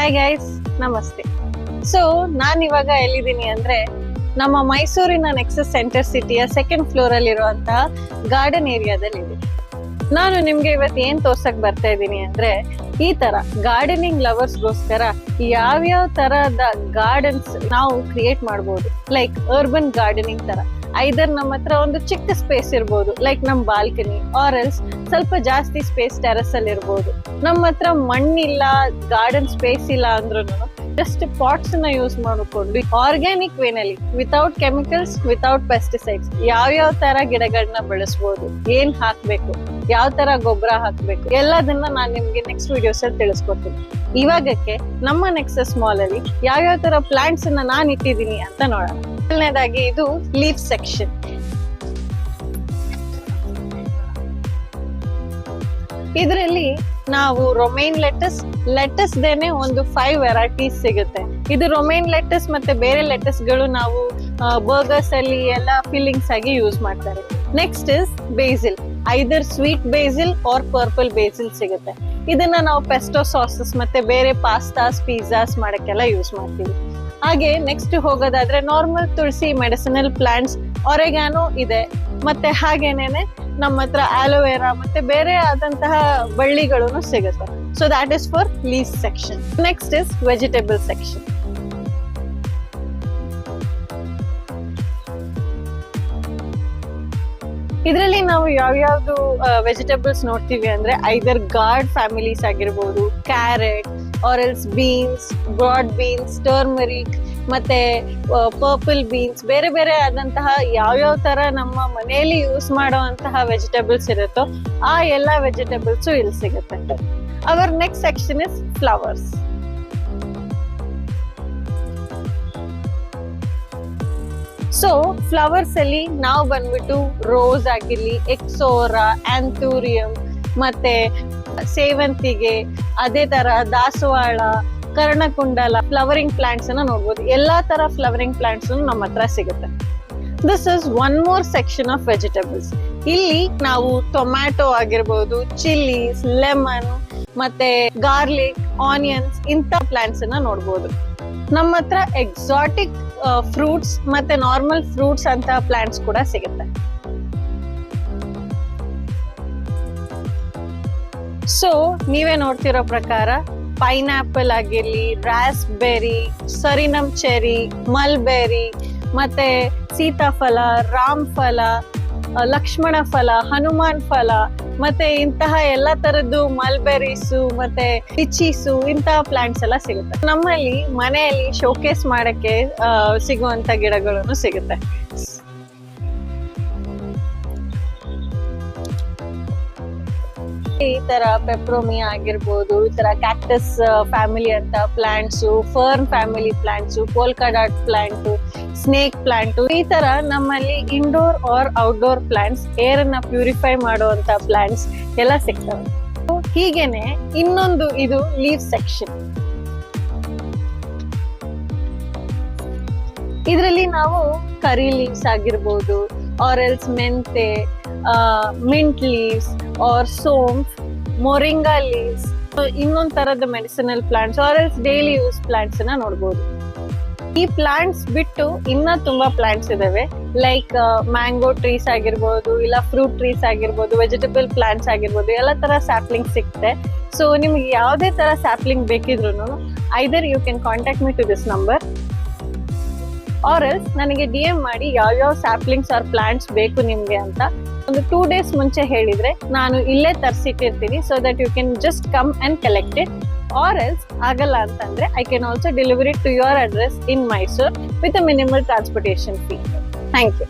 Hi guys, ನಮಸ್ತೆ. So ನಾನು ಇವಾಗ ಎಲ್ಲಿದ್ದೀನಿ ಅಂದ್ರೆ ನಮ್ಮ ಮೈಸೂರಿನ ನೆಕ್ಸಸ್ ಸೆಂಟರ್ ಸಿಟಿಯ ಸೆಕೆಂಡ್ ಫ್ಲೋರ್ ಅಲ್ಲಿ ಇರುವಂತಹ ಗಾರ್ಡನ್ ಏರಿಯಾದಲ್ಲಿ ಇದ್ದೀನಿ. ನಾನು ನಿಮ್ಗೆ ಇವತ್ತು ಏನ್ ತೋರ್ಸಕ್ ಬರ್ತಾ ಇದ್ದೀನಿ ಅಂದ್ರೆ ಈ ತರ ಗಾರ್ಡನಿಂಗ್ ಲವರ್ಸ್ಗೋಸ್ಕರ ಯಾವ್ಯಾವ ತರಹದ ಗಾರ್ಡನ್ಸ್ ನಾವು ಕ್ರಿಯೇಟ್ ಮಾಡ್ಬೋದು. ಲೈಕ್ ಅರ್ಬನ್ ಗಾರ್ಡನಿಂಗ್ ತರ, ಐದರ್ ನಮ್ಮ ಹತ್ರ ಒಂದು ಚಿಕ್ಕ ಸ್ಪೇಸ್ ಇರ್ಬೋದು, ಲೈಕ್ ನಮ್ ಬಾಲ್ಕನಿ, ಆರ್ ಎಲ್ಸ್ ಸ್ವಲ್ಪ ಜಾಸ್ತಿ ಸ್ಪೇಸ್ ಟೆರಸ್ ಅಲ್ಲಿ ಇರ್ಬೋದು. ನಮ್ಮ ಹತ್ರ ಮಣ್ಣಿಲ್ಲ, ಗಾರ್ಡನ್ ಸ್ಪೇಸ್ ಇಲ್ಲ ಅಂದ್ರೂ ಜಸ್ಟ್ ಪಾಟ್ಸ್ ನ ಯೂಸ್ ಮಾಡಿಕೊಂಡು ಆರ್ಗ್ಯಾನಿಕ್ ವೇನಲ್ಲಿ ವಿತೌಟ್ ಕೆಮಿಕಲ್ಸ್, ವಿತೌಟ್ ಪೆಸ್ಟಿಸೈಡ್ಸ್ ಯಾವ್ಯಾವ ತರ ಗಿಡಗಳನ್ನ ಬೆಳೆಸಬಹುದು, ಏನ್ ಹಾಕ್ಬೇಕು, ಯಾವ ತರ ಗೊಬ್ಬರ ಹಾಕ್ಬೇಕು, ಎಲ್ಲದನ್ನ ನಾನು ನಿಮ್ಗೆ ನೆಕ್ಸ್ಟ್ ವಿಡಿಯೋಸ್ ಅಲ್ಲಿ ತಿಳಿಸ್ಕೊಡ್ತೀನಿ. ಇವಾಗಕ್ಕೆ ನಮ್ಮ ನೆಕ್ಸಸ್ ಮಾಲ್ ಅಲ್ಲಿ ಯಾವ್ಯಾವ ತರ ಪ್ಲಾಂಟ್ಸ್ ಅನ್ನ ನಾನು ಇಟ್ಟಿದ್ದೀನಿ ಅಂತ ನೋಡೋಣ. ಮೊದಲನೇದಾಗಿ ಇದು ಲೀಫ್ ಸೆಕ್ಷನ್. ಇದರಲ್ಲಿ ನಾವು ರೊಮೇನ್ ಲೆಟಸ್ ದೇನೆ ಒಂದು 5 ವೆರೈಟೀಸ್ ಸಿಗುತ್ತೆ. ಇದು ರೊಮೇನ್ ಲೆಟಸ್ ಮತ್ತೆ ಬೇರೆ ಲೆಟಸ್ ಗಳು ನಾವು ಬರ್ಗರ್ಸ್ ಅಲ್ಲಿ ಎಲ್ಲ ಫಿಲ್ಲಿಂಗ್ಸ್ ಆಗಿ ಯೂಸ್ ಮಾಡ್ತಾರೆ. Next is basil, either sweet basil or purple basil ಸಿಗುತ್ತೆ. ಇದನ್ನ ನಾವು ಪೆಸ್ಟೋ ಸಾಸಸ್ ಮತ್ತೆ ಬೇರೆ ಪಾಸ್ತಾಸ್, ಪಿಜ್ಜಾಸ್ ಮಾಡಕ್ಕೆಲ್ಲ ಯೂಸ್ ಮಾಡ್ತೀವಿ. ಹಾಗೆ ನೆಕ್ಸ್ಟ್ ಹೋಗೋದಾದ್ರೆ ನಾರ್ಮಲ್ ತುಳಸಿ, ಮೆಡಿಸಿನಲ್ ಪ್ಲಾಂಟ್ಸ್, ಒರೆಗಾನೋ ಇದೆ. ಮತ್ತೆ ಹಾಗೇನೇನೆ ನಮ್ಮ ಹತ್ರ ಆಲೋವೆರಾ ಮತ್ತೆ ಬೇರೆ ಆದಂತಹ ಬಳ್ಳಿಗಳು ಸಿಗುತ್ತೆ. So that is for leaf section. Next is vegetable section. ಇದರಲ್ಲಿ ನಾವು ಯಾವ್ಯಾವ್ದು ವೆಜಿಟೇಬಲ್ಸ್ ನೋಡ್ತೀವಿ ಅಂದ್ರೆ ಐದರ್ ಗಾರ್ಡ್ ಫ್ಯಾಮಿಲೀಸ್ ಆಗಿರ್ಬೋದು, carrot or else beans, broad beans, turmeric ಮತ್ತೆ ಪರ್ಪಲ್ ಬೀನ್ಸ್, ಬೇರೆ ಬೇರೆ ಆದಂತಹ ಯಾವ್ಯಾವ ತರ ನಮ್ಮ ಮನೆಯಲ್ಲಿ ಯೂಸ್ ಮಾಡುವಂತಹ ವೆಜಿಟೇಬಲ್ಸ್ ಇರುತ್ತೋ ಆ ಎಲ್ಲ ವೆಜಿಟೇಬಲ್ಸ್ ಇಲ್ಲಿ ಸಿಗುತ್ತೆ. Hour next section is flowers. So flowers ಅಲ್ಲಿ ನಾವು ಬಂದ್ಬಿಟ್ಟು ರೋಸ್ ಆಗಿರ್ಲಿ, ಎಕ್ಸೋರಾ, ಆಂಥೂರಿಯಂ ಮತ್ತೆ ಸೇವಂತಿಗೆ, ಅದೇ ತರ ದಾಸವಾಳ, ಕರ್ಣಕುಂಡಲ ಫ್ಲವರಿಂಗ್ ಪ್ಲಾಂಟ್ಸ್ ಅನ್ನ ನೋಡ್ಬೋದು. ಎಲ್ಲಾ ತರ ಫ್ಲವರಿಂಗ್ ಪ್ಲಾಂಟ್ಸ್ ನಮ್ಮ ಹತ್ರ ಸಿಗುತ್ತೆ. This is one more section of vegetables. ಇಲ್ಲಿ ನಾವು ಟೊಮ್ಯಾಟೊ ಆಗಿರ್ಬೋದು, ಚಿಲ್ಲೀಸ್, ಲೆಮನ್ ಮತ್ತೆ ಗಾರ್ಲಿಕ್, ಆನಿಯನ್ಸ್ ಇಂಥ ಪ್ಲಾಂಟ್ಸ್ ಅನ್ನ ನೋಡ್ಬೋದು. ನಮ್ಮ ಹತ್ರ ಎಕ್ಸಾಟಿಕ್ ಫ್ರೂಟ್ಸ್ ಮತ್ತೆ ನಾರ್ಮಲ್ ಫ್ರೂಟ್ಸ್ ಅಂತ ಪ್ಲಾಂಟ್ಸ್ ಕೂಡ ಸಿಗುತ್ತೆ. ಸೊ ನೀವೇ ನೋಡ್ತಿರೋ ಪ್ರಕಾರ ಪೈನಾಪಲ್ ಆಗಿರ್ಲಿ, ರಾಸ್ಬೆರಿ, ಸರಿನಮ್ ಚೆರಿ, ಮಲ್ಬೆರಿ ಮತ್ತೆ ಸೀತಾಫಲ, ರಾಮ್ಫಲ, ಲಕ್ಷ್ಮಣ ಫಲ, ಹನುಮಾನ್ ಫಲ ಮತ್ತೆ ಇಂತಹ ಎಲ್ಲಾ ತರದ್ದು ಮಲ್ಬೆರೀಸು ಮತ್ತೆ ಲಿಚೀಸು ಇಂತಹ ಪ್ಲಾಂಟ್ಸ್ ಎಲ್ಲ ಸಿಗುತ್ತೆ. ನಮ್ಮಲ್ಲಿ ಮನೆಯಲ್ಲಿ ಶೋಕೇಸ್ ಮಾಡಕ್ಕೆ ಸಿಗುವಂತ ಗಿಡಗಳನ್ನು ಸಿಗುತ್ತೆ. ಈ ತರ ಪೆಪ್ರೋಮಿ ಆಗಿರ್ಬೋದು, ಈ ತರ ಕ್ಯಾಕ್ಟಸ್ ಫ್ಯಾಮಿಲಿ ಅಂತ plants, fern family plants, polka dot plant, snake plant, ಈ ತರ ನಮ್ಮಲ್ಲಿ indoor or outdoor plants, air ಅನ್ನ ಪ್ಯೂರಿಫೈ ಮಾಡುವಂತ ಪ್ಲಾಂಟ್ಸ್ ಎಲ್ಲ ಸಿಗ್ತವೆ. ಹೀಗೇನೆ ಇನ್ನೊಂದು ಇದು ಲೀವ್ ಸೆಕ್ಷನ್. ಇದರಲ್ಲಿ ನಾವು ಕರಿ ಲೀವ್ಸ್ ಆಗಿರ್ಬೋದು, ಆರ್ ಎಲ್ಸ್ ಮೆಂತೆ, ಮಿಂಟ್ ಲೀವ್ಸ್ ಆರ್ ಸೋಂಫ್, ಮೊರಿಂಗಾ ಲೀವ್ಸ್, ಇನ್ನೊಂದ್ ತರದ medicinal plants or else daily use plants ಅನ್ನ ನೋಡ್ಬೋದು. ಈ ಪ್ಲಾಂಟ್ಸ್ ಬಿಟ್ಟು ಇನ್ನ ತುಂಬಾ ಪ್ಲಾಂಟ್ಸ್ ಇದಾವೆ. ಲೈಕ್ ಮ್ಯಾಂಗೋ ಟ್ರೀಸ್ ಆಗಿರ್ಬೋದು, ಇಲ್ಲ ಫ್ರೂಟ್ ಟ್ರೀಸ್ ಆಗಿರ್ಬೋದು, ವೆಜಿಟೇಬಲ್ ಪ್ಲಾಂಟ್ಸ್ ಆಗಿರ್ಬೋದು, ಎಲ್ಲ ತರ ಸ್ಯಾಪ್ಲಿಂಗ್ ಸಿಗುತ್ತೆ. ಸೊ ನಿಮ್ಗೆ ಯಾವುದೇ ತರ ಸ್ಯಾಪ್ಲಿಂಗ್ ಬೇಕಿದ್ರು either you can contact me to this number or else ನನಗೆ DM ಮಾಡಿ ಯಾವ್ಯಾವ ಸ್ಯಾಪ್ಲಿಂಗ್ಸ್ ಆರ್ ಪ್ಲಾಂಟ್ಸ್ ಬೇಕು ನಿಮ್ಗೆ ಅಂತ ಒಂದು 2 days ಮುಂಚೆ ಹೇಳಿದ್ರೆ ನಾನು ಇಲ್ಲೇ ತರಿಸಿಟ್ಟಿರ್ತೀನಿ. So that you can just come and collect it. Or else ಆಗಲ್ಲ ಅಂತಂದ್ರೆ I can also deliver it to your address in Mysore with a minimal transportation fee. Thank you.